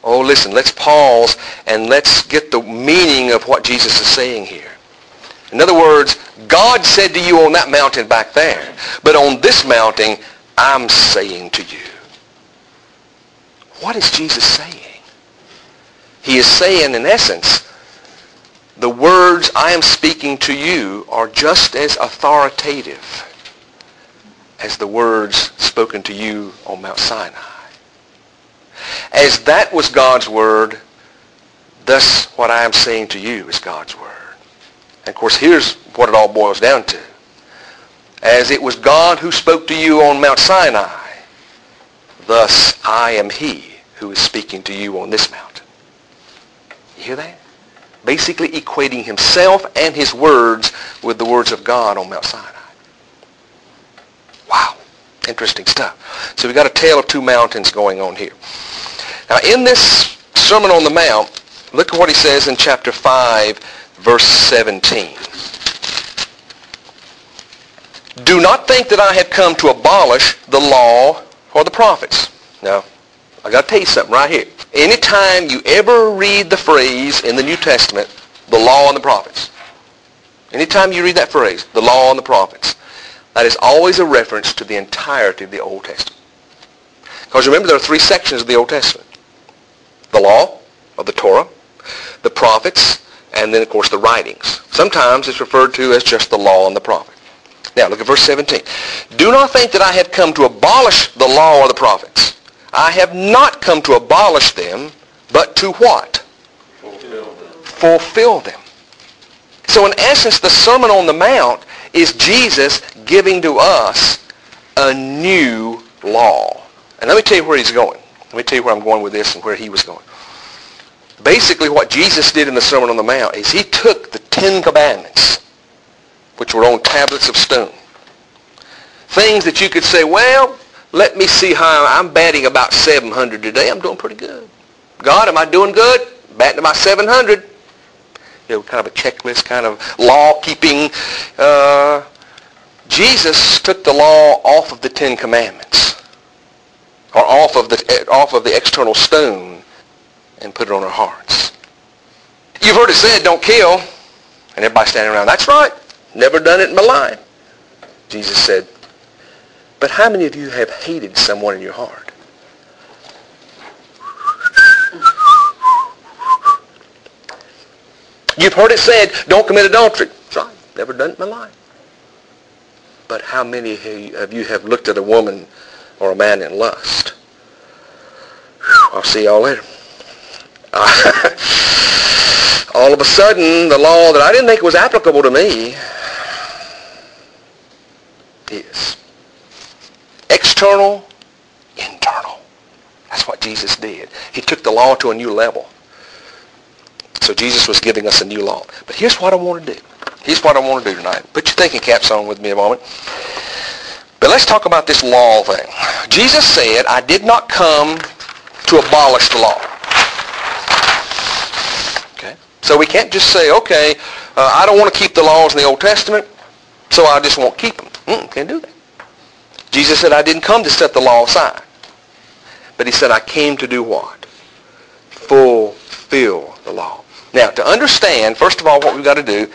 Oh, listen, let's pause and let's get the meaning of what Jesus is saying here. In other words, God said to you on that mountain back there, but on this mountain, I'm saying to you. What is Jesus saying? He is saying, in essence, the words I am speaking to you are just as authoritative as the words spoken to you on Mount Sinai. As that was God's word, thus what I am saying to you is God's word. And of course, here's what it all boils down to. As it was God who spoke to you on Mount Sinai, thus I am he who is speaking to you on this mountain. You hear that? Basically equating himself and his words with the words of God on Mount Sinai. Wow. Interesting stuff. So we've got a tale of two mountains going on here. Now in this Sermon on the Mount, look at what he says in chapter 5, verse 17. Do not think that I have come to abolish the law or the prophets. Now, I got to tell you something right here. Anytime you ever read the phrase in the New Testament, the law and the prophets, anytime you read that phrase, the law and the prophets, that is always a reference to the entirety of the Old Testament. Because remember, there are three sections of the Old Testament. The law of the Torah, the prophets, and then, of course, the writings. Sometimes it's referred to as just the law and the prophet. Now, look at verse 17. Do not think that I have come to abolish the law or the prophets. I have not come to abolish them, but to what? Fulfill them. So in essence, the Sermon on the Mount is Jesus giving to us a new law. And let me tell you where he's going. Let me tell you where I'm going with this and where he was going. Basically, what Jesus did in the Sermon on the Mount is he took the Ten Commandments, which were on tablets of stone. Things that you could say, well, let me see how I'm batting about 700 today. I'm doing pretty good. God, am I doing good? Batting about 700. You know, kind of a checklist, kind of law-keeping. Jesus took the law off of the Ten Commandments, or off of the external stone, and put it on our hearts. You've heard it said, don't kill. And everybody's standing around, that's right. Never done it in my life. Jesus said, but how many of you have hated someone in your heart? You've heard it said, don't commit adultery. That's right. Never done it in my life. But how many of you have looked at a woman or a man in lust? I'll see y'all later. All of a sudden, the law that I didn't think was applicable to me is external, internal. That's what Jesus did. He took the law to a new level. So Jesus was giving us a new law. But here's what I want to do. Here's what I want to do tonight. Put your thinking caps on with me a moment. But let's talk about this law thing. Jesus said, I did not come to abolish the law. Okay? So we can't just say, okay, I don't want to keep the laws in the Old Testament, so I just won't keep them. Can't do that. Jesus said, I didn't come to set the law aside. But he said, I came to do what? Fulfill the law. Now, to understand, first of all, what we've got to do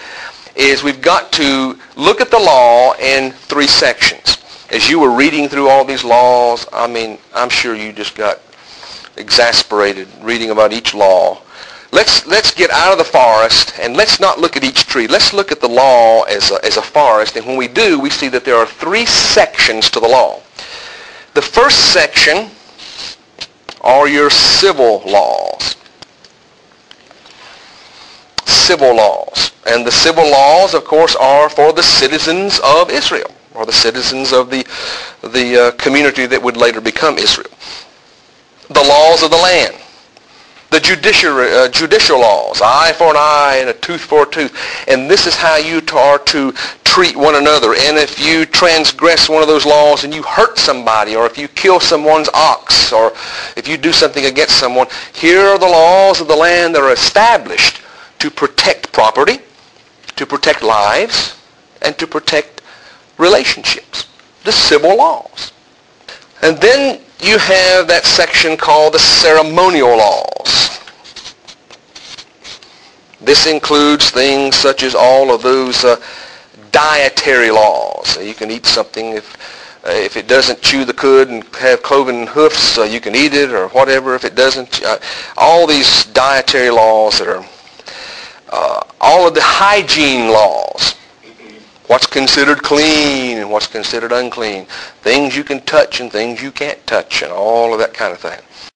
is we've got to look at the law in three sections. As you were reading through all these laws, I mean, I'm sure you just got exasperated reading about each law. Let's get out of the forest and let's not look at each tree. Let's look at the law as a forest. And when we do, we see that there are three sections to the law. The first section are your civil laws. Civil laws. And the civil laws, of course, are for the citizens of Israel, or the citizens of the community that would later become Israel. The laws of the land. The judicial laws, eye for an eye and a tooth for a tooth. And this is how you are to treat one another. And if you transgress one of those laws and you hurt somebody, or if you kill someone's ox, or if you do something against someone, here are the laws of the land that are established to protect property, to protect lives, and to protect relationships. The civil laws. And then you have that section called the ceremonial laws. This includes things such as all of those dietary laws. You can eat something if it doesn't chew the cud and have cloven hoofs, you can eat it, or whatever. If it doesn't, all these dietary laws that are all of the hygiene laws. What's considered clean and what's considered unclean. Things you can touch and things you can't touch, and all of that kind of thing.